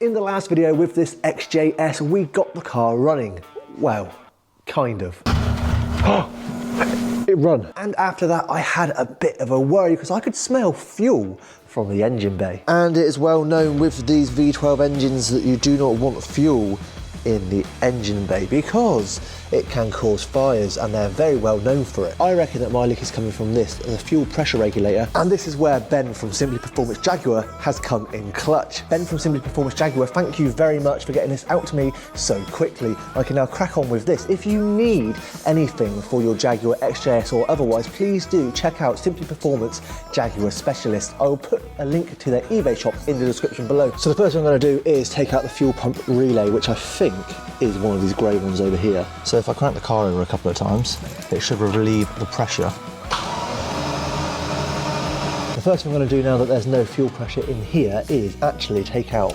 In the last video with this XJS, we got the car running. Well, kind of. It run. And after that, I had a bit of a worry because I could smell fuel from the engine bay. And it is well known with these V12 engines that you do not want fuel in the engine bay because it can cause fires, and they're very well known for it. I reckon that my leak is coming from this, the fuel pressure regulator, and this is where Ben from Simply Performance Jaguar has come in clutch. Ben from Simply Performance Jaguar, thank you very much for getting this out to me so quickly. I can now crack on with this. If you need anything for your Jaguar XJS or otherwise, please do check out Simply Performance Jaguar Specialist. I will put a link to their eBay shop in the description below. So the first thing I'm going to do is take out the fuel pump relay, which I think is one of these grey ones over here. So if I crank the car over a couple of times, it should relieve the pressure. The first thing I'm going to do now that there's no fuel pressure in here is actually take out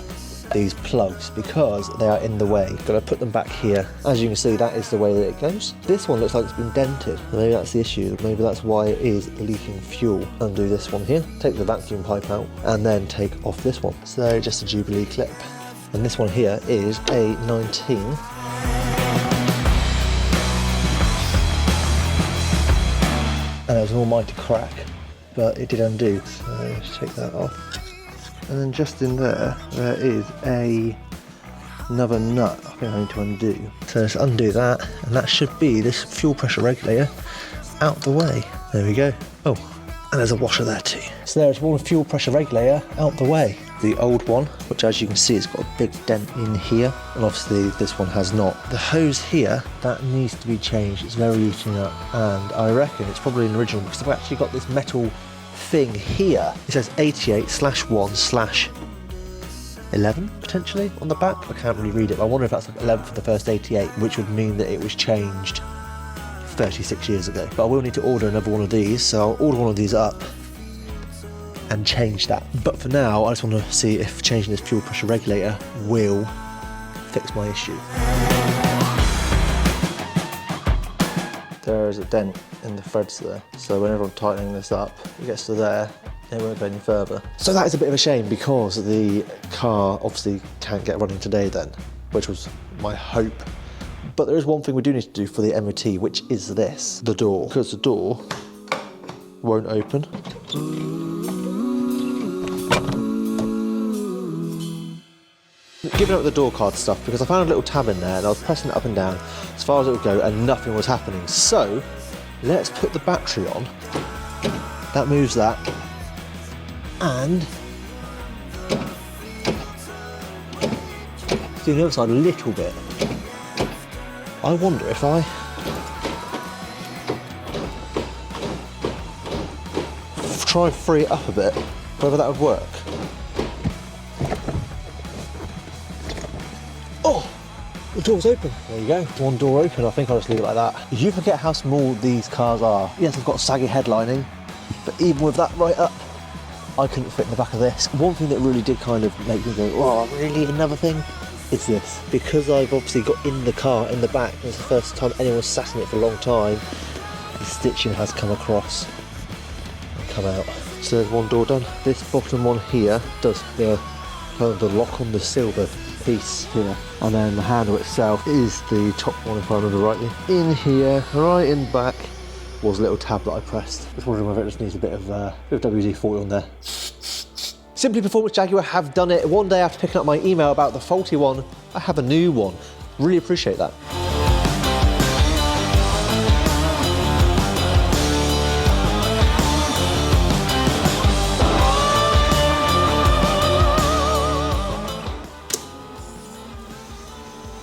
these plugs because they are in the way. Got to put them back here. As you can see, that is the way that it goes. This one looks like it's been dented. Maybe that's the issue. Maybe that's why it is leaking fuel. Undo this one here, take the vacuum pipe out, and then take off this one. So just a Jubilee clip. And this one here is a 19. And it was an almighty crack, but it did undo. So let's take that off. And then just in there, there is another nut I think I need to undo. So let's undo that, and that should be this fuel pressure regulator out the way. There we go. Oh, and there's a washer there too. So there's one fuel pressure regulator out the way. The old one, which as you can see, it's got a big dent in here, and obviously this one has not. The hose here, that needs to be changed. It's very eating up, and I reckon it's probably an original because I've actually got this metal thing here. It says 88/1/11 potentially on the back. I can't really read it, but I wonder if that's like 11 for the first 88, which would mean that it was changed 36 years ago. But I will need to order another one of these, so I'll order one of these up and change that. But for now, I just want to see if changing this fuel pressure regulator will fix my issue. There is a dent in the threads there, so whenever I'm tightening this up, it gets to there, it won't go any further. So that is a bit of a shame because the car obviously can't get running today then, which was my hope. But there is one thing we do need to do for the MOT, which is this, the door, because the door won't open. Giving up the door card stuff because I found a little tab in there and I was pressing it up and down as far as it would go and nothing was happening. So let's put the battery on. That moves that. And do the other side a little bit. I wonder if I try and free it up a bit, whether that would work. Oh, the door's open. There you go, one door open. I think I'll just leave it like that. You forget how small these cars are. Yes, I've got saggy headlining, but even with that right up, I couldn't fit in the back of this. One thing that really did kind of make me go, oh, really, another thing? Is this. Because I've obviously got in the car, in the back, and it's the first time anyone's sat in it for a long time, the stitching has come across and come out. So there's one door done. This bottom one here does the lock on the silver piece here, and then the handle itself is the top one if I remember rightly. In here, right in back, was a little tab that I pressed. Just wondering whether it just needs a bit of WD-40 on there. Simply Performance Jaguar have done it. One day after picking up my email about the faulty one, I have a new one. Really appreciate that.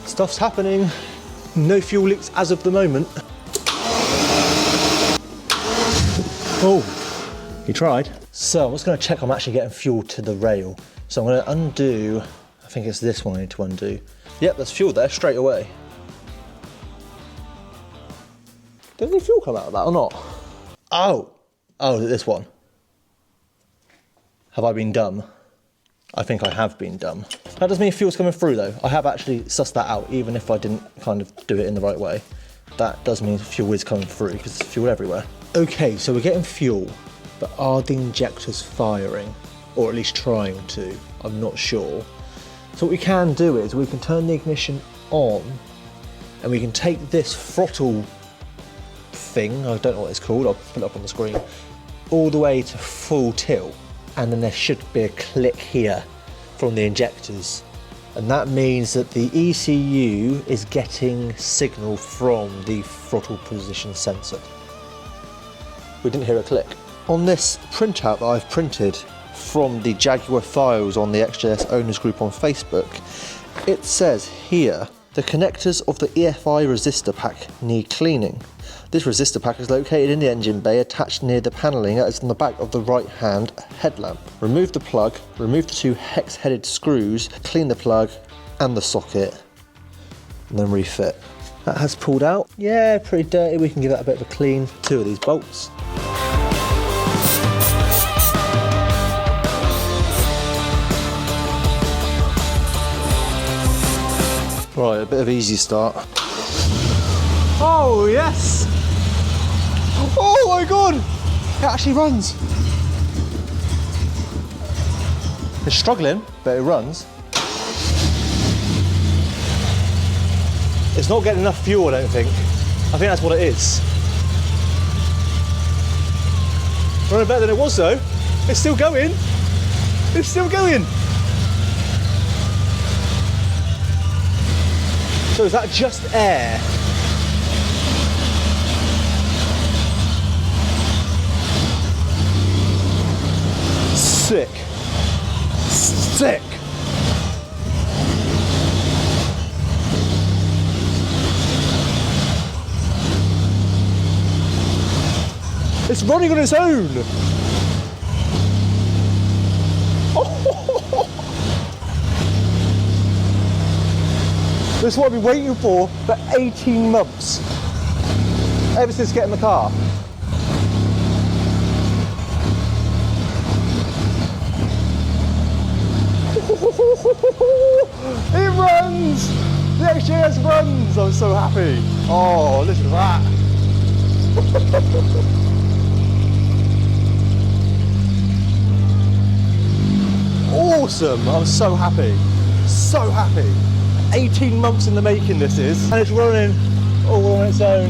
Stuff's happening. No fuel leaks as of the moment. Oh, he tried. So I'm just going to check I'm actually getting fuel to the rail. So I'm going to undo, I think it's this one I need to undo. Yep, there's fuel there straight away. Did any fuel come out of that or not? Oh, this one. Have I been dumb? I think I have been dumb. That doesn't mean fuel's coming through though. I have actually sussed that out, even if I didn't kind of do it in the right way. That does mean fuel is coming through because there's fuel everywhere. Okay, so we're getting fuel, but are the injectors firing? Or at least trying to? I'm not sure. So what we can do is we can turn the ignition on and we can take this throttle thing, I don't know what it's called, I'll put it up on the screen, all the way to full tilt, and then there should be a click here from the injectors, and that means that the ECU is getting signal from the throttle position sensor. We didn't hear a click. On this printout that I've printed from the Jaguar files on the XJS owners group on Facebook, it says here, the connectors of the EFI resistor pack need cleaning. This resistor pack is located in the engine bay attached near the panelling that is on the back of the right hand headlamp. Remove the plug, remove the 2 hex headed screws, clean the plug and the socket, and then refit. That has pulled out. Yeah, pretty dirty. We can give that a bit of a clean. 2 of these bolts. Right, a bit of easy start. Oh yes! Oh my god! It actually runs. It's struggling, but it runs. It's not getting enough fuel, I don't think. I think that's what it is. Running better than it was though. It's still going. It's still going. So is that just air? Sick. Sick. It's running on its own. This is what I've been waiting for 18 months. Ever since getting the car. It runs! The XJS runs! I'm so happy. Oh, listen to that. Awesome! I'm so happy. So happy. 18 months in the making this is, and it's running all on its own.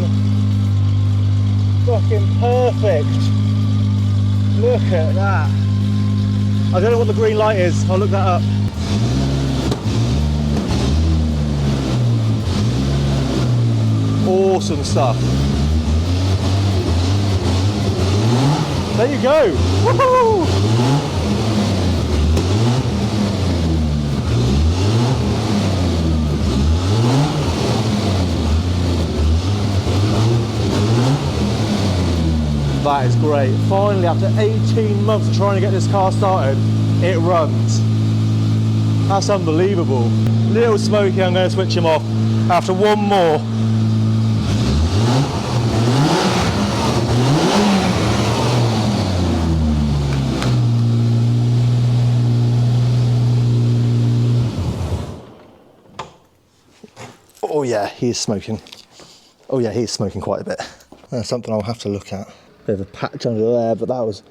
Fucking perfect. Look at that. I don't know what the green light is, I'll look that up. Awesome stuff. There you go. Woohoo! That is great. Finally, after 18 months of trying to get this car started, it runs. That's unbelievable. Little Smokey, I'm going to switch him off after one more. Oh yeah, he's smoking. Oh yeah, he's smoking quite a bit. That's something I'll have to look at. Bit of a patch under there, but that was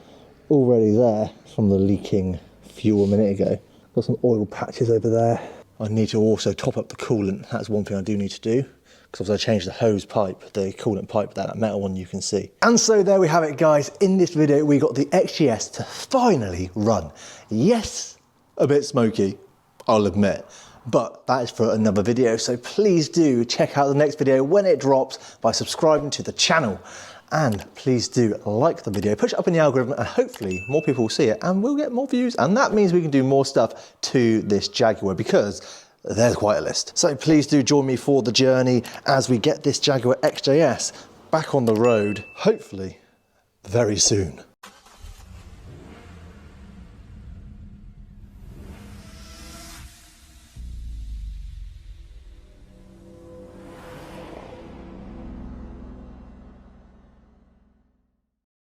already there from the leaking fuel a minute ago. Got some oil patches over there. I need to also top up the coolant. That's one thing I do need to do, because obviously I changed the hose pipe, the coolant pipe, that metal one you can see. And so there we have it, guys. In this video, we got the XJS to finally run. Yes, a bit smoky, I'll admit. But that is for another video, so please do check out the next video when it drops by subscribing to the channel. And please do like the video, push it up in the algorithm, and hopefully more people will see it and we'll get more views. And that means we can do more stuff to this Jaguar, because there's quite a list. So please do join me for the journey as we get this Jaguar XJS back on the road, hopefully very soon.